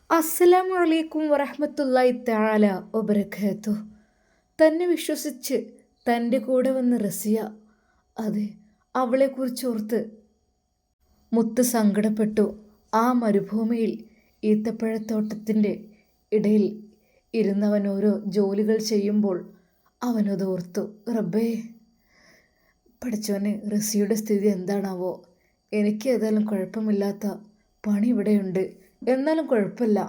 അസ്സലാമു അലൈക്കും വറഹ്മത്തുള്ളാഹി തആല വബറകാതുഹു. തന്നെ വിശ്വസിച്ച് തൻ്റെ കൂടെ വന്ന റസിയ, അതെ, അവളെക്കുറിച്ചോർത്ത് മുത്ത് സങ്കടപ്പെട്ടു. ആ മരുഭൂമിയിൽ ഈത്തപ്പഴത്തോട്ടത്തിൻ്റെ ഇടയിൽ ഇരുന്നവൻ ഓരോ ജോലികൾ ചെയ്യുമ്പോൾ അവനതോർത്തു. റബ്ബേ, പഠിച്ചവനെ, റസിയുടെ സ്ഥിതി എന്താണാവോ? എനിക്ക് ഏതായാലും കുഴപ്പമില്ലാത്ത പണി ഇവിടെയുണ്ട്, എന്നാലും കുഴപ്പമില്ല.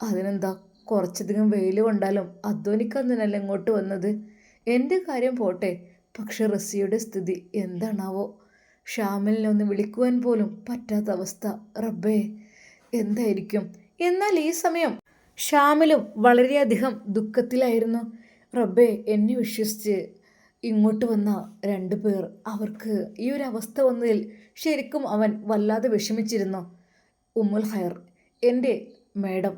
അതിനെന്താ, കുറച്ചധികം വെയിൽ കൊണ്ടാലും അധ്വാനിക്കാൻ തന്നെയല്ല ഇങ്ങോട്ട് വന്നത്. എൻ്റെ കാര്യം പോട്ടെ, പക്ഷെ റസിയുടെ സ്ഥിതി എന്താണാവോ? ഷാമിലിനെ ഒന്ന് വിളിക്കുവാൻ പോലും പറ്റാത്ത അവസ്ഥ. റബ്ബേ, എന്തായിരിക്കും? എന്നാൽ ഈ സമയം ഷാമിലും വളരെയധികം ദുഃഖത്തിലായിരുന്നു. റബ്ബേ, എന്നെ വിശ്വസിച്ച് ഇങ്ങോട്ട് വന്ന രണ്ടു പേർ, അവർക്ക് ഈ ഒരു അവസ്ഥ വന്നതിൽ ശരിക്കും അവൻ വല്ലാതെ വിഷമിച്ചിരുന്നു. ഉമ്മുൽ ഖൈർ, എൻ്റെ മേഡം,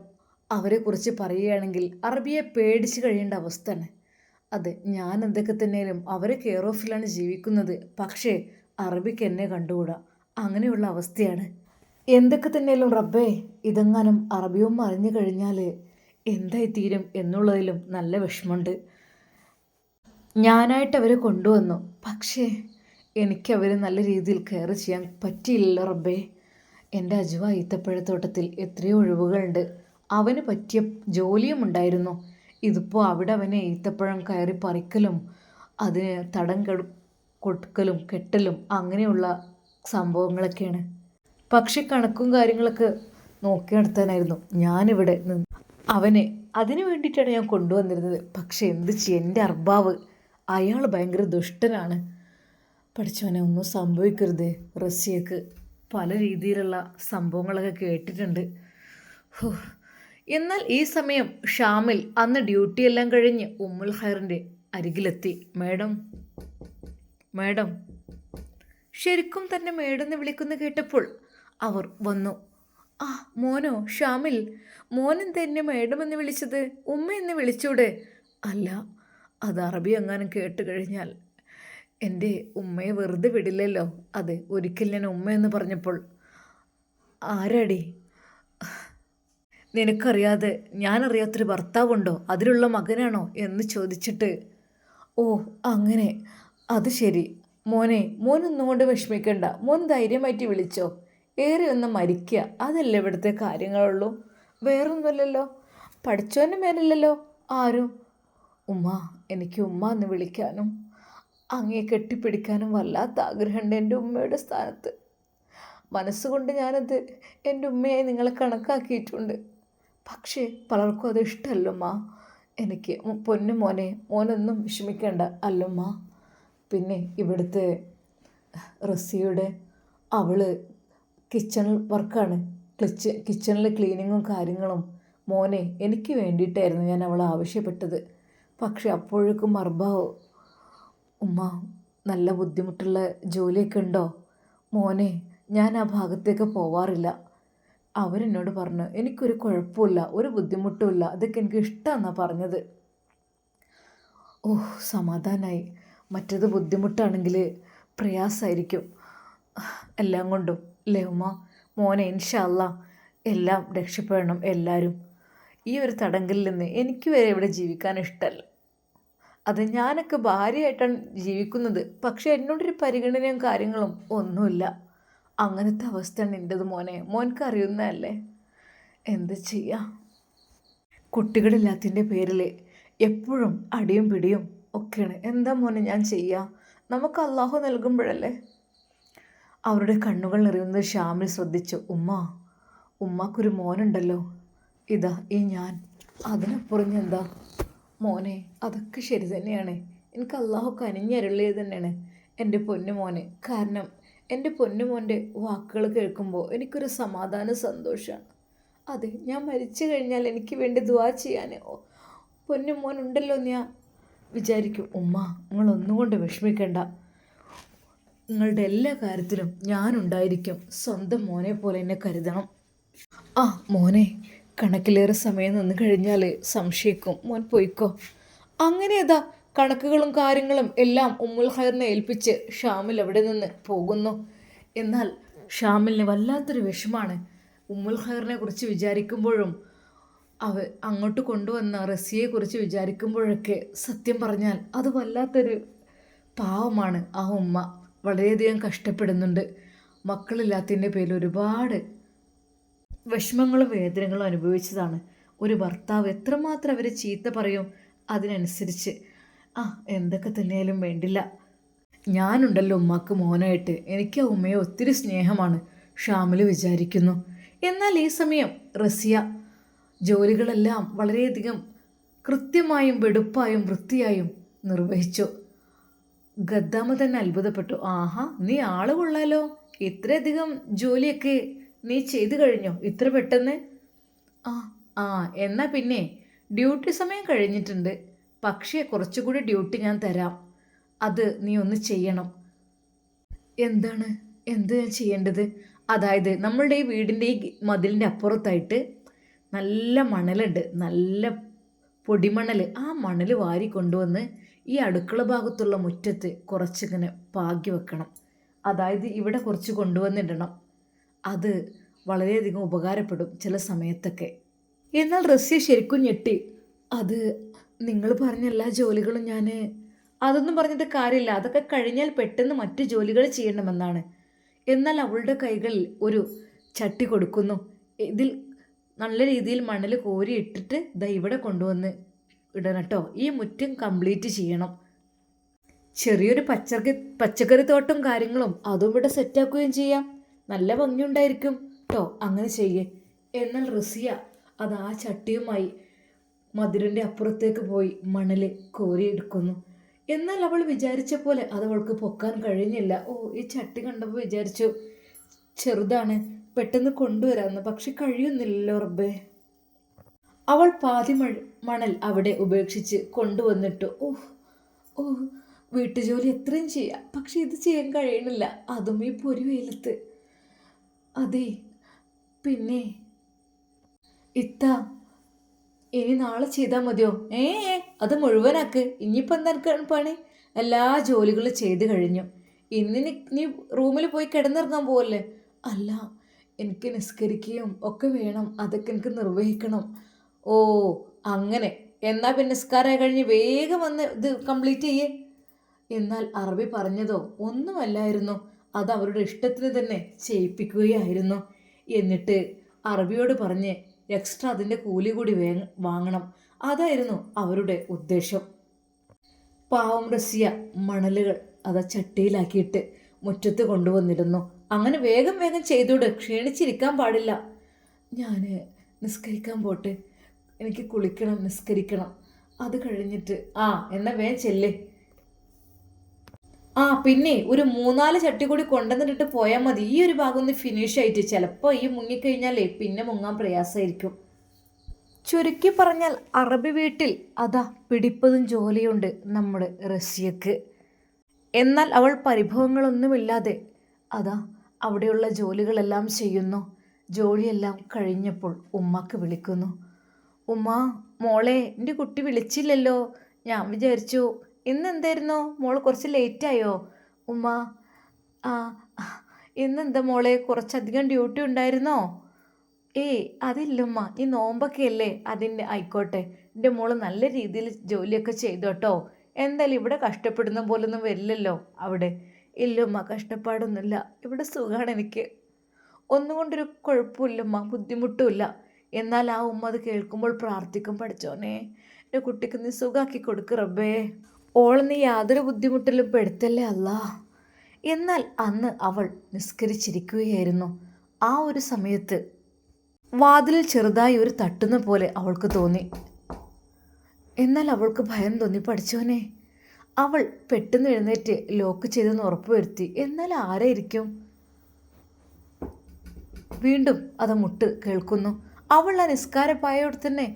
അവരെക്കുറിച്ച് പറയുകയാണെങ്കിൽ അറബിയെ പേടിച്ച് കഴിയേണ്ട അവസ്ഥയാണ്. അതെ, ഞാൻ എന്തൊക്കെ തന്നെയാലും അവരെ കെയർ ഓഫിലാണ് ജീവിക്കുന്നത്, പക്ഷേ അറബിക്ക് എന്നെ കണ്ടുകൂടാ. അങ്ങനെയുള്ള അവസ്ഥയാണ്. എന്തൊക്കെ തന്നെയാലും റബ്ബേ, ഇതെങ്ങാനും അറബിയും അറിഞ്ഞു കഴിഞ്ഞാൽ എന്തായി തീരും എന്നുള്ളതിലും നല്ല വിഷമമുണ്ട്. ഞാനായിട്ട് അവരെ കൊണ്ടുവന്നു, പക്ഷേ എനിക്കവർ നല്ല രീതിയിൽ കെയർ ചെയ്യാൻ പറ്റിയില്ലല്ലോ റബ്ബേ. എൻ്റെ അജുവ ഈത്തപ്പഴത്തോട്ടത്തിൽ എത്രയോ ഒഴിവുകളുണ്ട്. അവന് പറ്റിയ ജോലിയും ഉണ്ടായിരുന്നു. ഇതിപ്പോൾ അവിടെ അവനെ ഈത്തപ്പഴം കയറി പറിക്കലും അതിന് തടം കൊടുക്കലും കെട്ടലും അങ്ങനെയുള്ള സംഭവങ്ങളൊക്കെയാണ്. പക്ഷെ കണക്കും കാര്യങ്ങളൊക്കെ നോക്കി നടത്താനായിരുന്നു ഞാനിവിടെ നിന്ന്. അവനെ അതിനു വേണ്ടിയിട്ടാണ് ഞാൻ കൊണ്ടുവന്നിരുന്നത്. പക്ഷെ എന്ത് ചെയ്യും, എൻ്റെ അർബാവ് അയാൾ ഭയങ്കര ദുഷ്ടനാണ്. പഠിച്ചവനെ, ഒന്നും സംഭവിക്കരുത് റസിയക്ക്. പല രീതിയിലുള്ള സംഭവങ്ങളൊക്കെ കേട്ടിട്ടുണ്ട്. എന്നാൽ ഈ സമയം ഷാമിൽ അന്ന് ഡ്യൂട്ടിയെല്ലാം കഴിഞ്ഞ് ഉമ്മുൽ ഖൈറിൻ്റെ അരികിലെത്തി. മേഡം, മേഡം, ശരിക്കും തന്നെ മേഡെന്ന് വിളിക്കുന്ന കേട്ടപ്പോൾ അവർ വന്നു. ആ, മോനോ ഷാമിൽ? മോനെന്താ എന്നെ മേഡം എന്ന് വിളിച്ചത്? ഉമ്മ എന്ന് വിളിച്ചൂടെ? അല്ല, അത് അറബി എങ്ങാനും കേട്ട് കഴിഞ്ഞാൽ എൻ്റെ ഉമ്മയെ വെറുതെ വിടില്ലല്ലോ. അതെ, ഒരിക്കൽ ഞാൻ ഉമ്മ എന്ന് പറഞ്ഞപ്പോൾ ആരാടി? നിനക്കറിയാതെ ഞാനറിയാത്തൊരു ഭർത്താവുണ്ടോ? അതിലുള്ള മകനാണോ എന്ന് ചോദിച്ചിട്ട്, ഓ അങ്ങനെ, അത് ശരി. മോനെ, മോനൊന്നും കൊണ്ട് വിഷമിക്കണ്ട. മോൻ ധൈര്യമായിട്ട് വിളിച്ചോ. ഏറെ ഒന്ന് മരിക്കുക, അതല്ലേ ഇവിടുത്തെ കാര്യങ്ങളുള്ളൂ. വേറൊന്നുമല്ലല്ലോ. പഠിച്ചവൻ്റെ മേലല്ലല്ലോ ആരും. ഉമ്മ, എനിക്ക് ഉമ്മ എന്ന് വിളിക്കാനും അങ്ങേ കെട്ടിപ്പിടിക്കാനും വല്ലാത്ത ആഗ്രഹമുണ്ട് എൻ്റെ ഉമ്മയുടെ സ്ഥാനത്ത്. മനസ്സുകൊണ്ട് ഞാനത് എൻ്റെ ഉമ്മയായി നിങ്ങളെ കണക്കാക്കിയിട്ടുണ്ട്. പക്ഷേ പലർക്കും അത് ഇഷ്ടമല്ലമ്മ. എനിക്ക് പൊന്നു മോനെ, മോനൊന്നും വിഷമിക്കേണ്ട അല്ലമ്മ. പിന്നെ ഇവിടുത്തെ റസിയുടെ അവൾ കിച്ചൺ വർക്കാണ്, കിച്ചണിൽ ക്ലീനിങ്ങും കാര്യങ്ങളും. മോനെ, എനിക്ക് വേണ്ടിയിട്ടായിരുന്നു ഞാൻ അവൾ ആവശ്യപ്പെട്ടത്. പക്ഷെ അപ്പോഴേക്കും മർബാവ്, ഉമ്മ നല്ല ബുദ്ധിമുട്ടുള്ള ജോലിയൊക്കെ ഉണ്ടോ? മോനെ, ഞാൻ ആ ഭാഗത്തേക്ക് പോവാറില്ല. അവരെന്നോട് പറഞ്ഞു എനിക്കൊരു കുഴപ്പമില്ല, ഒരു ബുദ്ധിമുട്ടുമില്ല, അതൊക്കെ എനിക്ക് ഇഷ്ടമെന്നാണ് പറഞ്ഞത്. ഓഹ്, സമാധാനമായി. മറ്റത് ബുദ്ധിമുട്ടാണെങ്കിൽ പ്രയാസമായിരിക്കും എല്ലാം കൊണ്ടും, അല്ലേ ഉമ്മ? മോനെ, ഇൻഷാ അല്ലാ എല്ലാം രക്ഷപ്പെടണം എല്ലാവരും. ഈ ഒരു തടങ്കലിൽ നിന്ന് എനിക്ക് വരെ ഇവിടെ ജീവിക്കാൻ ഇഷ്ടമല്ല. അത് ഞാനൊക്കെ ഭാര്യയായിട്ടാണ് ജീവിക്കുന്നത്, പക്ഷെ എന്നോടൊരു പരിഗണനയും കാര്യങ്ങളും ഒന്നുമില്ല. അങ്ങനത്തെ അവസ്ഥയാണ് എൻ്റെത് മോനെ. മോൻക്ക് അറിയുന്നതല്ലേ. എന്ത് ചെയ്യാം, കുട്ടികളില്ലാത്തതിൻ്റെ പേരിൽ എപ്പോഴും അടിയും പിടിയും ഒക്കെയാണ്. എന്താ മോനെ ഞാൻ ചെയ്യാം? നമുക്ക് അള്ളാഹു നൽകുമ്പോഴല്ലേ. അവരുടെ കണ്ണുകൾ നിറയുന്നത് ഷാമിൽ ശ്രദ്ധിച്ചു. ഉമ്മാക്കൊരു മോനുണ്ടല്ലോ, ഇതാ ഈ ഞാൻ. അതിനപ്പുറം എന്താ മോനെ? അതൊക്കെ ശരി തന്നെയാണ്. എനിക്ക് അള്ളാഹു കനിഞ്ഞരുളിയത് തന്നെയാണ് എൻ്റെ പൊന്നുമോനെ. കാരണം എൻ്റെ പൊന്നുമോൻ്റെ വാക്കുകൾ കേൾക്കുമ്പോൾ എനിക്കൊരു സമാധാന സന്തോഷമാണ്. അതെ, ഞാൻ മരിച്ചു കഴിഞ്ഞാൽ എനിക്ക് വേണ്ടി ദുആ ചെയ്യാൻ പൊന്നുമോനുണ്ടല്ലോ എന്ന് ഞാൻ വിചാരിക്കും. ഉമ്മ, നിങ്ങളൊന്നും കൊണ്ട് വിഷമിക്കേണ്ട. നിങ്ങളുടെ എല്ലാ കാര്യത്തിലും ഞാനുണ്ടായിരിക്കും. സ്വന്തം മോനെ പോലെ എന്നെ കരുതണം. ആ മോനെ, കണക്കിലേറെ സമയം നിന്ന് കഴിഞ്ഞാൽ സംശയിക്കും. മോൻ പോയിക്കോ. അങ്ങനെ അതാ കണക്കുകളും കാര്യങ്ങളും എല്ലാം ഉമ്മുൽ ഖൈറിനെ ഏൽപ്പിച്ച് ഷാമിൽ അവിടെ നിന്ന് പോകുന്നു. എന്നാൽ ഷാമിലിന് വല്ലാത്തൊരു വിഷമാണ്. ഉമ്മുൽ ഖൈറിനെ കുറിച്ച് വിചാരിക്കുമ്പോഴും അങ്ങോട്ട് കൊണ്ടുവന്ന റസിയെക്കുറിച്ച് വിചാരിക്കുമ്പോഴൊക്കെ സത്യം പറഞ്ഞാൽ അത് വല്ലാത്തൊരു പാവമാണ്. ആ ഉമ്മ വളരെയധികം കഷ്ടപ്പെടുന്നുണ്ട്. മക്കളില്ലാത്തതിൻ്റെ പേരിൽ ഒരുപാട് വിഷമങ്ങളും വേദനകളും അനുഭവിച്ചതാണ്. ഒരു ഭർത്താവ് എത്രമാത്രം അവരെ ചീത്ത പറയും അതിനനുസരിച്ച് എന്തൊക്കെ തന്നെയാലും വേണ്ടില്ല. ഞാനുണ്ടല്ലോ ഉമ്മാക്ക് മോനായിട്ട്. എനിക്ക് ആ ഉമ്മയെ ഒത്തിരി സ്നേഹമാണ്, ഷാമിൽ വിചാരിക്കുന്നു. എന്നാൽ ഈ സമയം റസിയ ജോലികളെല്ലാം വളരെയധികം കൃത്യമായും വെടുപ്പായും വൃത്തിയായും നിർവഹിച്ചു. ഗദ്ദാമ തന്നെ അത്ഭുതപ്പെട്ടു. ആഹാ, നീ ആള് കൊള്ളാലോ, ഇത്രയധികം ജോലിയൊക്കെ നീ ചെയ്തു കഴിഞ്ഞോ ഇത്ര പെട്ടെന്ന്? ആ ആ എന്നാൽ പിന്നെ ഡ്യൂട്ടി സമയം കഴിഞ്ഞിട്ടുണ്ട്, പക്ഷേ കുറച്ചുകൂടി ഡ്യൂട്ടി ഞാൻ തരാം. അത് നീ ഒന്ന് ചെയ്യണം. എന്താണ്? എന്ത് ഞാൻ ചെയ്യേണ്ടത്? അതായത് നമ്മളുടെ ഈ വീടിൻ്റെ ഈ മതിലിൻ്റെ അപ്പുറത്തായിട്ട് നല്ല മണലുണ്ട്, നല്ല പൊടിമണൽ. ആ മണൽ വാരി കൊണ്ടുവന്ന് ഈ അടുക്കള ഭാഗത്തുള്ള മുറ്റത്ത് കുറച്ചിങ്ങനെ പാകി വെക്കണം. അതായത് ഇവിടെ കുറച്ച് കൊണ്ടുവന്നിടണം. അത് വളരെയധികം ഉപകാരപ്പെടും ചില സമയത്തൊക്കെ. എന്നാൽ റസ്യ ശരിക്കും ഞെട്ടി. അത് നിങ്ങൾ പറഞ്ഞ എല്ലാ ജോലികളും ഞാൻ അതൊന്നും പറഞ്ഞിട്ട് കാര്യമില്ല, അതൊക്കെ കഴിഞ്ഞാൽ പെട്ടെന്ന് മറ്റു ജോലികൾ ചെയ്യണമെന്നാണ്. എന്നാൽ അവളുടെ കൈകളിൽ ഒരു ചട്ടി കൊടുക്കുന്നു. ഇതിൽ നല്ല രീതിയിൽ മണൽ കോരി ഇട്ടിട്ട് ദാ ഇവിടെ കൊണ്ടുവന്ന് ഇടണം കേട്ടോ. ഈ മുറ്റം കംപ്ലീറ്റ് ചെയ്യണം. ചെറിയൊരു പച്ചക്കറി തോട്ടം കാര്യങ്ങളും അതും ഇവിടെ സെറ്റാക്കുകയും ചെയ്യാം. നല്ല ഭംഗിയുണ്ടായിരിക്കും കേട്ടോ, അങ്ങനെ ചെയ്യേ. എന്നാൽ റസിയ അത് ആ ചട്ടിയുമായി മതിലിൻ്റെ അപ്പുറത്തേക്ക് പോയി മണൽ കോരിയെടുക്കുന്നു. എന്നാൽ അവൾ വിചാരിച്ച പോലെ അത് അവൾക്ക് പൊക്കാൻ കഴിഞ്ഞില്ല. ഈ ചട്ടി കണ്ടപ്പോൾ വിചാരിച്ചു ചെറുതാണ്, പെട്ടെന്ന് കൊണ്ടുവരാമെന്ന്. പക്ഷെ കഴിയുന്നില്ലല്ലോ റബ്ബേ. അവൾ പാതി മണൽ അവിടെ ഉപേക്ഷിച്ച് കൊണ്ടുവന്നിട്ടു. ഓ വീട്ടുജോലി എത്രയും ചെയ്യാം, പക്ഷെ ഇത് ചെയ്യാൻ കഴിയണില്ല, അതും ഈ പൊരി വെയിലത്ത്. അതെ, പിന്നെ ഇത്ത ഇനി നാളെ ചെയ്താൽ മതിയോ? അത് മുഴുവനാക്ക്. ഇനിയിപ്പോൾ എന്താണ് പണി? എല്ലാ ജോലികളും ചെയ്ത് കഴിഞ്ഞു. ഇന്ന് നീ റൂമിൽ പോയി കിടന്നിറങ്ങാൻ പോവല്ലേ? അല്ല, എനിക്ക് നിസ്കരിക്കുകയും ഒക്കെ വേണം, അതൊക്കെ എനിക്ക് നിർവഹിക്കണം. ഓ അങ്ങനെ, എന്നാൽ പിന്നെ നിസ്കാരം കഴിഞ്ഞ് വേഗം വന്ന് ഇത് കംപ്ലീറ്റ് ചെയ്യേ. എന്നാൽ അറബി പറഞ്ഞതോ ഒന്നുമല്ലായിരുന്നു, അത് അവരുടെ ഇഷ്ടത്തിന് തന്നെ ചെയ്യിപ്പിക്കുകയായിരുന്നു. എന്നിട്ട് അറബിയോട് പറഞ്ഞ് എക്സ്ട്രാ അതിൻ്റെ കൂലി കൂടി വാങ്ങണം, അതായിരുന്നു അവരുടെ ഉദ്ദേശം. പാവം റസിയ മണലുകൾ അത് ചട്ടിയിലാക്കിയിട്ട് മുറ്റത്ത് കൊണ്ടുവന്നിരുന്നു. അങ്ങനെ വേഗം വേഗം ചെയ്തോട്, ക്ഷീണിച്ചിരിക്കാൻ പാടില്ല. ഞാൻ നിസ്കരിക്കാൻ പോട്ടെ, എനിക്ക് കുളിക്കണം, നിസ്കരിക്കണം, അത് കഴിഞ്ഞിട്ട് എന്നാൽ വേഗം ചെല്ലേ. പിന്നെ ഒരു 3-4 ചട്ടി കൂടി കൊണ്ടുവന്നിട്ട് പോയാൽ മതി. ഈ ഒരു ഭാഗം ഒന്ന് ഫിനിഷ് ആയിട്ട്, ചിലപ്പോൾ ഈ മുങ്ങിക്കഴിഞ്ഞാലേ പിന്നെ മുങ്ങാൻ പ്രയാസമായിരിക്കും. ചുരുക്കി പറഞ്ഞാൽ അറബി വീട്ടിൽ പിടിപ്പതും ജോലിയുണ്ട് നമ്മുടെ റസിയക്ക്. എന്നാൽ അവൾ പരിഭവങ്ങളൊന്നുമില്ലാതെ അവിടെയുള്ള ജോലികളെല്ലാം ചെയ്യുന്നു. ജോലിയെല്ലാം കഴിഞ്ഞപ്പോൾ ഉമ്മക്ക് വിളിക്കുന്നു. ഉമ്മ, മോളെ, എൻ്റെ കുട്ടി വിളിച്ചില്ലല്ലോ. ഞാൻ വിചാരിച്ചു ഇന്നെന്തായിരുന്നോ മോൾ കുറച്ച് ലേറ്റായോ? ഉമ്മ, ഇന്നെന്താ മോളെ കുറച്ചധികം ഡ്യൂട്ടി ഉണ്ടായിരുന്നോ? അതില്ലമ്മ, ഈ നോമ്പൊക്കെ അല്ലേ, അതിൻ്റെ ആയിക്കോട്ടെ. എൻ്റെ മോള് നല്ല രീതിയിൽ ജോലിയൊക്കെ ചെയ്തോട്ടോ. എന്തായാലും ഇവിടെ കഷ്ടപ്പെടുന്ന പോലൊന്നും വരില്ലല്ലോ അവിടെ. ഇല്ലമ്മ, കഷ്ടപ്പാടൊന്നുമില്ല, ഇവിടെ സുഖമാണ് എനിക്ക്, ഒന്നും കൊണ്ടൊരു കുഴപ്പമില്ലമ്മ, ബുദ്ധിമുട്ടുമില്ല. എന്നാൽ ആ ഉമ്മ അത് കേൾക്കുമ്പോൾ പ്രാർത്ഥിക്കും, പഠിച്ചോനെ എൻ്റെ കുട്ടിക്ക് നീ സുഖമാക്കി കൊടുക്ക് റബ്ബേ, ഓൾ നീ യാതൊരു ബുദ്ധിമുട്ടിലും പെടുത്തല്ലേ അല്ലാ. എന്നാൽ അന്ന് അവൾ നിസ്കരിച്ചിരിക്കുകയായിരുന്നു. ആ ഒരു സമയത്ത് വാതിലിൽ ചെറുതായി ഒരു തട്ടുന്ന പോലെ അവൾക്ക് തോന്നി. എന്നാൽ അവൾക്ക് ഭയം തോന്നി. പഠിച്ചോനെ, അവൾ പെട്ടെന്ന് എഴുന്നേറ്റ് ലോക്ക് ചെയ്തെന്ന് ഉറപ്പുവരുത്തി. എന്നാൽ ആരായിരിക്കും? വീണ്ടും അത് മുട്ട് കേൾക്കുന്നു. അവൾ ആ നിസ്കാരപ്പായോട് തന്നെ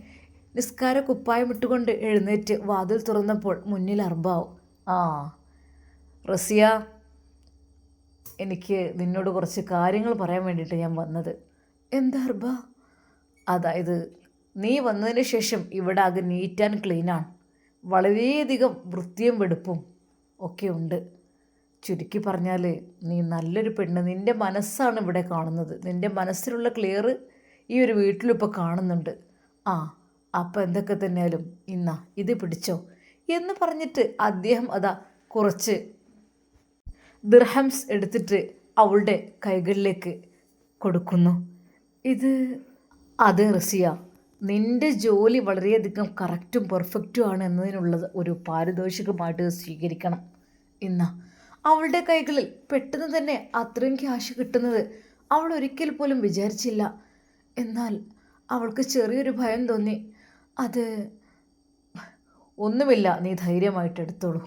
നിസ്കാര കുപ്പായം ഇട്ടുകൊണ്ട് എഴുന്നേറ്റ് വാതിൽ തുറന്നപ്പോൾ മുന്നിൽ അർബാവും. റസിയ, എനിക്ക് നിന്നോട് കുറച്ച് കാര്യങ്ങൾ പറയാൻ വേണ്ടിയിട്ട് ഞാൻ വന്നത്. എന്താ അർബ? അതായത് നീ വന്നതിന് ശേഷം ഇവിടെ ആകെ നീറ്റ് ആൻഡ് ക്ലീനാണ്, വളരെയധികം വൃത്തിയും വെടുപ്പും ഒക്കെ ഉണ്ട്. ചുരുക്കി പറഞ്ഞാൽ നീ നല്ലൊരു പെണ്ണ്, നിൻ്റെ മനസ്സാണ് ഇവിടെ കാണുന്നത്, നിൻ്റെ മനസ്സിലുള്ള ക്ലിയർ ഈ ഒരു വീട്ടിലിപ്പോൾ കാണുന്നുണ്ട്. ആ അപ്പം എന്തൊക്കെ തന്നെയാലും ഇന്നാ ഇത് പിടിച്ചോ എന്ന് പറഞ്ഞിട്ട് അദ്ദേഹം അതാ കുറച്ച് ദിർഹംസ് എടുത്തിട്ട് അവളുടെ കൈകളിലേക്ക് കൊടുക്കുന്നു. ഇത് അത് റസിയ, നിന്റെ ജോലി വളരെയധികം കറക്റ്റും പെർഫെക്റ്റും ആണ് എന്നതിനുള്ളത് ഒരു പാരിതോഷികമായിട്ട് സ്വീകരിക്കണം. ഇന്ന അവളുടെ കൈകളിൽ പെട്ടെന്ന് തന്നെ അത്രയും ക്യാഷ് കിട്ടുന്നത് അവൾ ഒരിക്കൽ പോലും വിചാരിച്ചില്ല. എന്നാൽ അവൾക്ക് ചെറിയൊരു ഭയം തോന്നി. അത് ഒന്നുമില്ല, നീ ധൈര്യമായിട്ട് എടുത്തോളൂ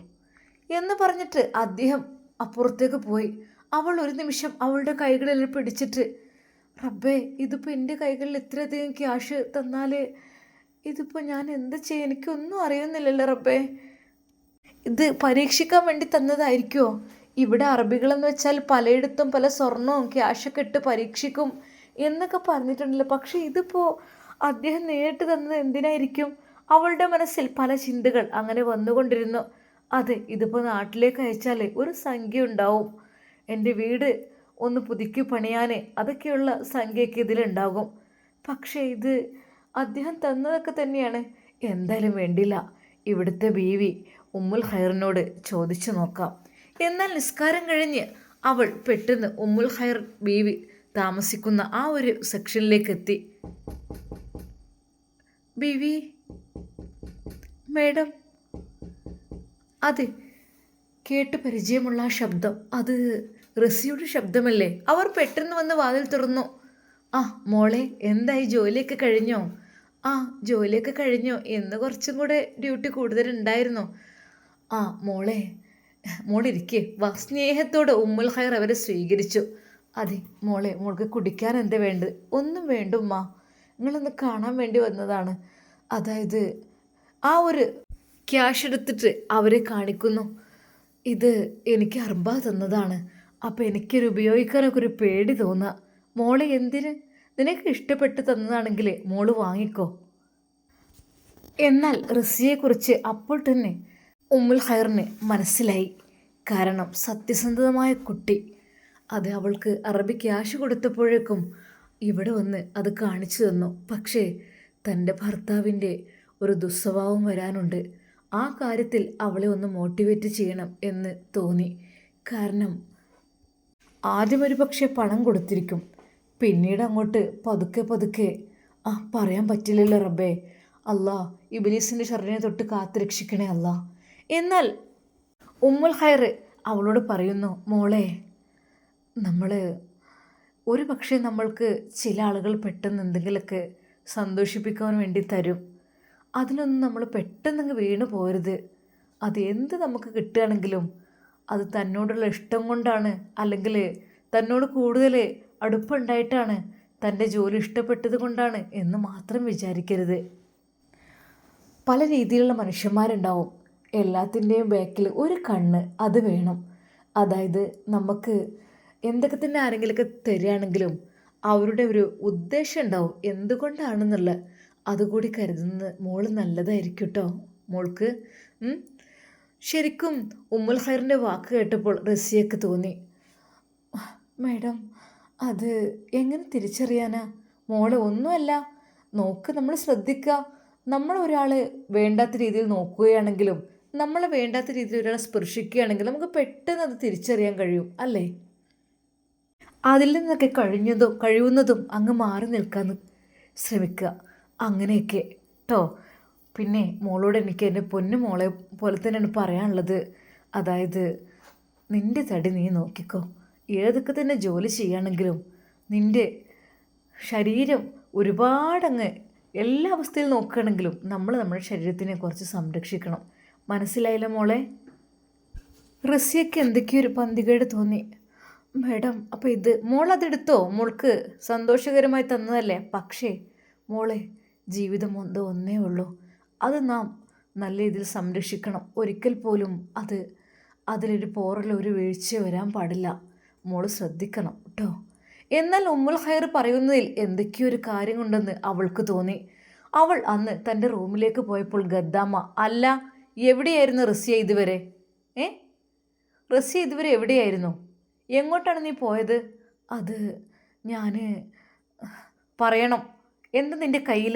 എന്ന് പറഞ്ഞിട്ട് അദ്ദേഹം അപ്പുറത്തേക്ക് പോയി. അവൾ ഒരു നിമിഷം അവളുടെ കൈകളിൽ പിടിച്ചിട്ട്, റബ്ബേ, ഇതിപ്പോൾ എൻ്റെ കൈകളിൽ ഇത്രയധികം ക്യാഷ് തന്നാൽ ഇതിപ്പോൾ ഞാൻ എന്ത് ചെയ്യും? എനിക്കൊന്നും അറിയുന്നില്ലല്ലോ റബ്ബേ. ഇത് പരീക്ഷിക്കാൻ വേണ്ടി തന്നതായിരിക്കുമോ? ഇവിടെ അറബികളെന്ന് വെച്ചാൽ പലയിടത്തും പല സ്വർണവും ക്യാഷൊക്കെ ഇട്ട് പരീക്ഷിക്കും എന്നൊക്കെ പറഞ്ഞിട്ടുണ്ടല്ലോ. പക്ഷേ ഇതിപ്പോൾ അദ്ദേഹം നേരിട്ട് തന്നത് എന്തിനായിരിക്കും? അവളുടെ മനസ്സിൽ പല ചിന്തകൾ അങ്ങനെ വന്നുകൊണ്ടിരുന്നു. അതെ, ഇതിപ്പോൾ നാട്ടിലേക്ക് അയച്ചാൽ ഒരു സംഖ്യ ഉണ്ടാവും. എൻ്റെ വീട് ഒന്ന് പുതുക്കി പണിയാൻ അതൊക്കെയുള്ള സംഖ്യയൊക്കെ ഇതിലുണ്ടാകും. പക്ഷേ ഇത് അദ്ദേഹം തന്നതൊക്കെ തന്നെയാണ്. എന്തായാലും വേണ്ടില്ല, ഇവിടുത്തെ ബീവി ഉമ്മുൽ ഖൈറിനോട് ചോദിച്ചു നോക്കാം. എന്നാൽ നിസ്കാരം കഴിഞ്ഞ് അവൾ പെട്ടെന്ന് ഉമ്മുൽ ഖൈർ ബീവി താമസിക്കുന്ന ആ ഒരു സെക്ഷനിലേക്ക് എത്തി. ബീവി, മേഡം. അതെ, കേട്ട് പരിചയമുള്ള ആ ശബ്ദം, അത് റസിയുടെ ശബ്ദമല്ലേ? അവർ പെട്ടെന്ന് വന്ന് വാതിൽ തുറന്നു. ആ മോളെ, എന്തായി, ജോലിയൊക്കെ കഴിഞ്ഞോ? ആ ജോലിയൊക്കെ കഴിഞ്ഞു, ഇന്ന് കുറച്ചും കൂടെ ഡ്യൂട്ടി കൂടുതലുണ്ടായിരുന്നു. ആ മോളിരിക്കേ വാ. സ്നേഹത്തോടെ ഉമ്മുൽ ഖൈർ അവരെ സ്വീകരിച്ചു. അതെ മോളെ, മോൾക്ക് കുടിക്കാൻ എന്താ വേണ്ടത്? ഒന്നും വേണ്ട ഉമ്മ, നിങ്ങളൊന്ന് കാണാൻ വേണ്ടി വന്നതാണ്. അതായത് ആ ഒരു ക്യാഷ് എടുത്തിട്ട് അവരെ കാണിക്കുന്നു. ഇത് എനിക്ക് അർബ തന്നതാണ്. അപ്പോൾ എനിക്കൊരു ഉപയോഗിക്കാനൊക്കെ ഒരു പേടി തോന്നുക. മോളെ എന്തിന്? നിനക്ക് ഇഷ്ടപ്പെട്ട് തന്നതാണെങ്കിൽ മോള് വാങ്ങിക്കോ. എന്നാൽ റസിയെക്കുറിച്ച് അപ്പോൾ തന്നെ ഉമ്മുൽ ഖൈറിന് മനസ്സിലായി. കാരണം സത്യസന്ധമായ കുട്ടി. അത് അവൾക്ക് അറബി ക്യാഷ് കൊടുത്തപ്പോഴേക്കും ഇവിടെ വന്ന് അത് കാണിച്ചു തന്നു. പക്ഷേ തൻ്റെ ഭർത്താവിൻ്റെ ഒരു ദുസ്വഭാവം വരാനുണ്ട്. ആ കാര്യത്തിൽ അവളെ ഒന്ന് മോട്ടിവേറ്റ് ചെയ്യണം എന്ന് തോന്നി. കാരണം ആദ്യം ഒരു പക്ഷേ പണം കൊടുത്തിരിക്കും, പിന്നീട് അങ്ങോട്ട് പതുക്കെ പതുക്കെ പറയാൻ പറ്റില്ലല്ലോ റബ്ബേ. അല്ലാ, ഇബ്ലീസിൻ്റെ ഷർറിനെ തൊട്ട് കാത്തുരക്ഷിക്കണേ അല്ലാ. എന്നാൽ ഉമ്മുൽ ഖൈർ അവളോട് പറയുന്നു, മോളെ, നമ്മൾ ഒരു പക്ഷേ നമ്മൾക്ക് ചില ആളുകൾ പെട്ടെന്ന് എന്തെങ്കിലുമൊക്കെ സന്തോഷിപ്പിക്കാൻ വേണ്ടി തരും. അതിനൊന്നും നമ്മൾ പെട്ടെന്നങ്ങ് വീണ് പോരുത്. അത് എന്ത് നമുക്ക് കിട്ടുകയാണെങ്കിലും അത് തന്നോടുള്ള ഇഷ്ടം കൊണ്ടാണ്, അല്ലെങ്കിൽ തന്നോട് കൂടുതൽ അടുപ്പുണ്ടായിട്ടാണ്, തൻ്റെ ജോലി ഇഷ്ടപ്പെട്ടത് കൊണ്ടാണ് എന്ന് മാത്രം വിചാരിക്കരുത്. പല രീതിയിലുള്ള മനുഷ്യന്മാരുണ്ടാവും. എല്ലാത്തിൻ്റെയും ബാക്കിൽ ഒരു കണ്ണ് അത് വേണം. അതായത് നമുക്ക് എന്തൊക്കെ തന്നെ ആരെങ്കിലുമൊക്കെ തരികയാണെങ്കിലും അവരുടെ ഒരു ഉദ്ദേശം ഉണ്ടാവും, എന്തുകൊണ്ടാണെന്നുള്ള. അതുകൂടി കരുതുന്നത് മോള് നല്ലതായിരിക്കും കേട്ടോ മോൾക്ക്. ശരിക്കും ഉമ്മുൽ ഖൈറിൻ്റെ വാക്ക് കേട്ടപ്പോൾ റസിയക്ക് തോന്നി, മേഡം, അത് എങ്ങനെ തിരിച്ചറിയാനാ? മോളെ ഒന്നുമല്ല, നോക്ക്, നമ്മൾ ശ്രദ്ധിക്കുക. നമ്മൾ ഒരാൾ വേണ്ടാത്ത രീതിയിൽ നോക്കുകയാണെങ്കിലും നമ്മളെ വേണ്ടാത്ത രീതിയിൽ ഒരാളെ സ്പർശിക്കുകയാണെങ്കിലും നമുക്ക് പെട്ടെന്ന് അത് തിരിച്ചറിയാൻ കഴിയും അല്ലേ? അതിൽ നിന്നൊക്കെ കഴിയുന്നതും അങ്ങ് മാറി നിൽക്കാൻ ശ്രമിക്കുക. അങ്ങനെയൊക്കെ കേട്ടോ. പിന്നെ മോളോട് എനിക്ക് എൻ്റെ പൊന്നു മോളെ പോലെ തന്നെയാണ് പറയാനുള്ളത്. അതായത് നിൻ്റെ തടി നീ നോക്കിക്കോ. ഏതൊക്കെ തന്നെ ജോലി ചെയ്യുകയാണെങ്കിലും നിൻ്റെ ശരീരം ഒരുപാടങ്ങ് എല്ലാ അവസ്ഥയിൽ നോക്കുകയാണെങ്കിലും നമ്മൾ നമ്മുടെ ശരീരത്തിനെ കുറച്ച് സംരക്ഷിക്കണം. മനസ്സിലായില്ല മോളെ? റസിയയ്ക്ക് എന്തൊക്കെയോ ഒരു പന്തികേട് തോന്നി. മേഡം, അപ്പോൾ ഇത് മോളതെടുത്തോ? മോൾക്ക് സന്തോഷകരമായി തന്നതല്ലേ? പക്ഷേ മോളെ, ജീവിതം ഒന്നേ ഉള്ളൂ. അത് നാം നല്ല രീതിയിൽ സംരക്ഷിക്കണം. ഒരിക്കൽ പോലും അതിലൊരു പോറലോ ഒരു വീഴ്ചയോ വരാൻ പാടില്ല. മോള് ശ്രദ്ധിക്കണം കേട്ടോ. എന്നാൽ ഉമ്മുൽ ഖൈർ പറയുന്നതിൽ എന്തൊക്കെയോ ഒരു കാര്യമുണ്ടെന്ന് അവൾക്ക് തോന്നി. അവൾ അന്ന് തൻ്റെ റൂമിലേക്ക് പോയപ്പോൾ ഗദ്ദാമ, അല്ല, എവിടെയായിരുന്നു റസിയ ഇതുവരെ? റസിയ ഇതുവരെ എവിടെയായിരുന്നു? എങ്ങോട്ടാണ് നീ പോയത്? അത് ഞാൻ പറയണം. എന്താ നിൻ്റെ കയ്യിൽ?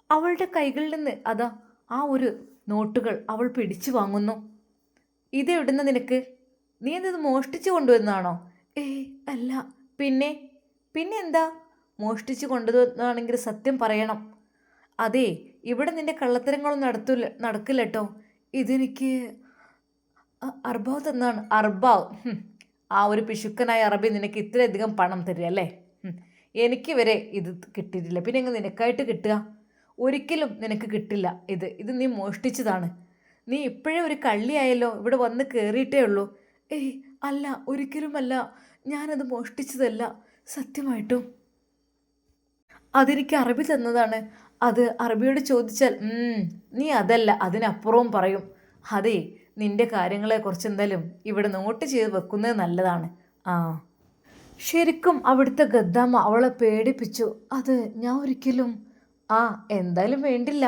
അവളുടെ കൈകളിൽ നിന്ന് അതാ ആ ഒരു നോട്ടുകൾ അവൾ പിടിച്ചു വാങ്ങുന്നു. ഇതെവിടുന്ന നിനക്ക്? നീ എന്തത് മോഷ്ടിച്ചു കൊണ്ടുവന്നാണോ? ഏയ് അല്ല. പിന്നെ പിന്നെ എന്താ? മോഷ്ടിച്ചു കൊണ്ടുവന്നാണെങ്കിൽ സത്യം പറയണം. അതെ, ഇവിടെ നിന്റെ കള്ളത്തരങ്ങളൊന്നും നടക്കില്ല കേട്ടോ. ഇതെനിക്ക് അർബാവ് തന്നാണ്. അർബാവ്? ആ ഒരു പിശുക്കനായ അറബി നിനക്ക് ഇത്രയധികം പണം തരിക അല്ലേ? എനിക്ക് വരെ ഇത് കിട്ടിയിട്ടില്ല, പിന്നെ എങ്ങനെ നിനക്കായിട്ട് കിട്ടുക? ഒരിക്കലും നിനക്ക് കിട്ടില്ല. ഇത് നീ മോഷ്ടിച്ചതാണ്. നീ ഇപ്പോഴേ ഒരു കള്ളിയായല്ലോ, ഇവിടെ വന്ന് കയറിയിട്ടേ ഉള്ളൂ. ഏയ് അല്ല, ഒരിക്കലുമല്ല, ഞാനത് മോഷ്ടിച്ചതല്ല, സത്യമായിട്ടും അതെനിക്ക് അറബി തന്നതാണ്. അത് അറബിയോട് ചോദിച്ചാൽ നീ അതല്ല അതിനപ്പുറവും പറയും. അതെ, നിന്റെ കാര്യങ്ങളെക്കുറിച്ച് എന്തായാലും ഇവിടെ നോട്ട് ചെയ്ത് വെക്കുന്നത് നല്ലതാണ്. ആ ശരിക്കും അവിടുത്തെ ഗദ്ദാമ്മ അവളെ പേടിപ്പിച്ചു. അത് ഞാൻ ഒരിക്കലും എന്തായാലും വേണ്ടില്ല,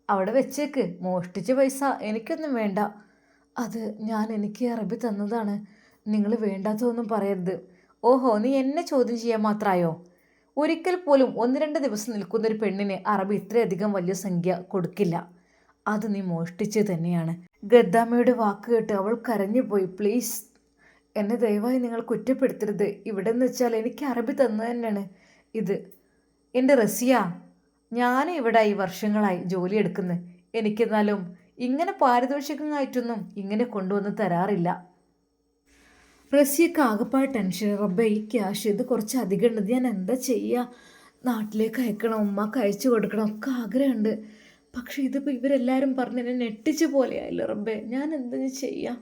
അവിടെ വെച്ചേക്ക്. മോഷ്ടിച്ച പൈസ എനിക്കൊന്നും വേണ്ട. അത് എനിക്ക് അറബി തന്നതാണ്. നിങ്ങൾ വേണ്ടാത്തതൊന്നും പറയരുത്. ഓഹോ, നീ എന്നെ ചോദ്യം ചെയ്യാൻ മാത്രമായോ? ഒരിക്കൽ പോലും 1-2 ദിവസം നിൽക്കുന്നൊരു പെണ്ണിന് അറബി ഇത്രയധികം വലിയ സംഖ്യ കൊടുക്കില്ല. അത് നീ മോഷ്ടിച്ച് തന്നെയാണ്. ഗദ്ദാമ്മയുടെ വാക്ക് കേട്ട് അവൾ കരഞ്ഞുപോയി. പ്ലീസ്, എന്നെ ദയവായി നിങ്ങൾ കുറ്റപ്പെടുത്തരുത്. ഇവിടെ എന്ന് വെച്ചാൽ എനിക്ക് അറബി തന്നു തന്നെയാണ് ഇത്. എൻ്റെ റസിയ, ഞാൻ ഇവിടെ ഈ വർഷങ്ങളായി ജോലി എടുക്കുന്നത്. എനിക്കെന്നാലും ഇങ്ങനെ പാരിതോഷികമായിട്ടൊന്നും ഇങ്ങനെ കൊണ്ടുവന്ന് തരാറില്ല. റസിയക്ക് ആകെപ്പാട് ടെൻഷൻ. റബ്ബേ, ഈ ക്യാഷ് ഇത് കുറച്ച് അധികം ഉണ്ട്, ഞാൻ എന്താ ചെയ്യുക? നാട്ടിലേക്ക് അയക്കണം, ഉമ്മക്ക് അയച്ചു കൊടുക്കണം, ഒക്കെ ആഗ്രഹമുണ്ട്. പക്ഷെ ഇതിപ്പോൾ ഇവരെല്ലാവരും പറഞ്ഞ് എന്നെ നെട്ടിച്ച പോലെയായില്ല റബ്ബേ, ഞാൻ എന്താ ചെയ്യാം?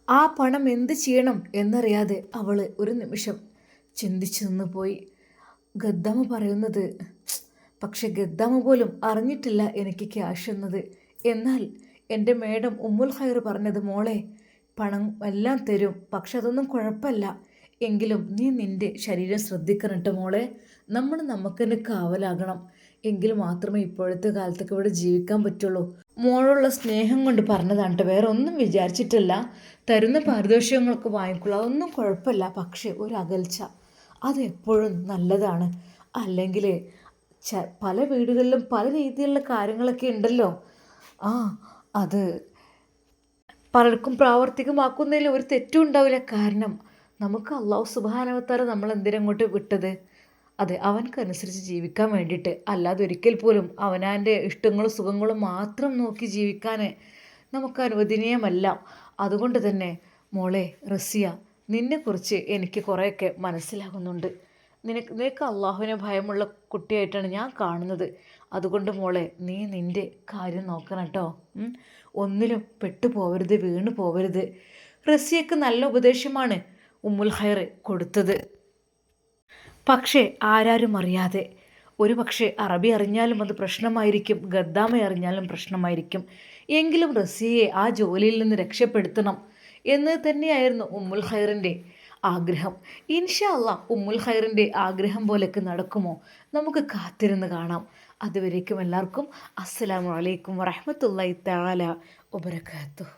ആ പണം എന്ത് ചെയ്യണം എന്നറിയാതെ അവൾ ഒരു നിമിഷം ചിന്തിച്ചു നിന്ന് പോയി. ഗദ്ദാമ്മ പറയുന്നത്, പക്ഷെ ഗദ്ദാമ്മ പോലും അറിഞ്ഞിട്ടില്ല എനിക്ക് ക്യാഷ് എന്നത്. എന്നാൽ എൻ്റെ മേഡം ഉമ്മുൽ ഖൈർ പറഞ്ഞത്, മോളെ പണം എല്ലാം തരും, പക്ഷെ അതൊന്നും കുഴപ്പമില്ല, എങ്കിലും നീ നിൻ്റെ ശരീരം ശ്രദ്ധിക്കണം കേട്ടോ മോളെ. നമുക്ക് തന്നെ കാവലാകണം, എങ്കിൽ മാത്രമേ ഇപ്പോഴത്തെ കാലത്തൊക്കെ ഇവിടെ ജീവിക്കാൻ പറ്റുള്ളൂ. മോളുള്ള സ്നേഹം കൊണ്ട് പറഞ്ഞതാണ് കേട്ടോ, വേറെ ഒന്നും വിചാരിച്ചിട്ടില്ല. തരുന്ന പാരിതോഷികങ്ങളൊക്കെ വാങ്ങിക്കൊള്ളൂ, അതൊന്നും കുഴപ്പമില്ല. പക്ഷേ ഒരു അകൽച്ച അതെപ്പോഴും നല്ലതാണ്. അല്ലെങ്കിൽ പല വീടുകളിലും പല രീതിയിലുള്ള കാര്യങ്ങളൊക്കെ ഉണ്ടല്ലോ. അത് പലർക്കും പ്രാവർത്തികമാക്കുന്നതിൽ ഒരു തെറ്റും ഉണ്ടാവില്ല. കാരണം നമുക്ക് അള്ളാഹു സുബ്ഹാനഹു വ തആല നമ്മൾ എന്തിനങ്ങോട്ട് വിട്ടത്? അതെ, അവനക്കനുസരിച്ച് ജീവിക്കാൻ വേണ്ടിയിട്ട്. അല്ലാതെ ഒരിക്കൽ പോലും അവനാൻ്റെ ഇഷ്ടങ്ങളും സുഖങ്ങളും മാത്രം നോക്കി ജീവിക്കാൻ നമുക്ക് അനുവദനീയമല്ല. അതുകൊണ്ട് തന്നെ മോളെ റസിയ, നിന്നെക്കുറിച്ച് എനിക്ക് കുറേയൊക്കെ മനസ്സിലാകുന്നുണ്ട്. നിനക്ക് അള്ളാഹുവിനെ ഭയമുള്ള കുട്ടിയായിട്ടാണ് ഞാൻ കാണുന്നത്. അതുകൊണ്ട് മോളെ, നീ നിൻ്റെ കാര്യം നോക്കണം കേട്ടോ. ഒന്നിലും പെട്ടുപോകരുത്, വീണു പോകരുത്. റസിയക്ക് നല്ല ഉപദേശമാണ് ഉമ്മുൽ ഖൈർ കൊടുത്തത്. പക്ഷേ ആരാരും അറിയാതെ. ഒരു പക്ഷേ അറബി അറിഞ്ഞാലും അത് പ്രശ്നമായിരിക്കും, ഗദ്ദാമ അറിഞ്ഞാലും പ്രശ്നമായിരിക്കും. എങ്കിലും റസിയയെ ആ ജോലിയിൽ നിന്ന് രക്ഷപ്പെടുത്തണം എന്ന് തന്നെയായിരുന്നു ഉമ്മുൽ ഖൈറിൻ്റെ ആഗ്രഹം. ഇൻഷാ അല്ലാഹ് ഉമ്മുൽ ഖൈറിൻ്റെ ആഗ്രഹം പോലെയൊക്കെ നടക്കുമോ? നമുക്ക് കാത്തിരുന്ന് കാണാം. അതുവരേക്കും എല്ലാവർക്കും അസ്സലാമു അലൈക്കും വറഹ്മത്തുള്ളാഹി തആല വബറകാതുഹു.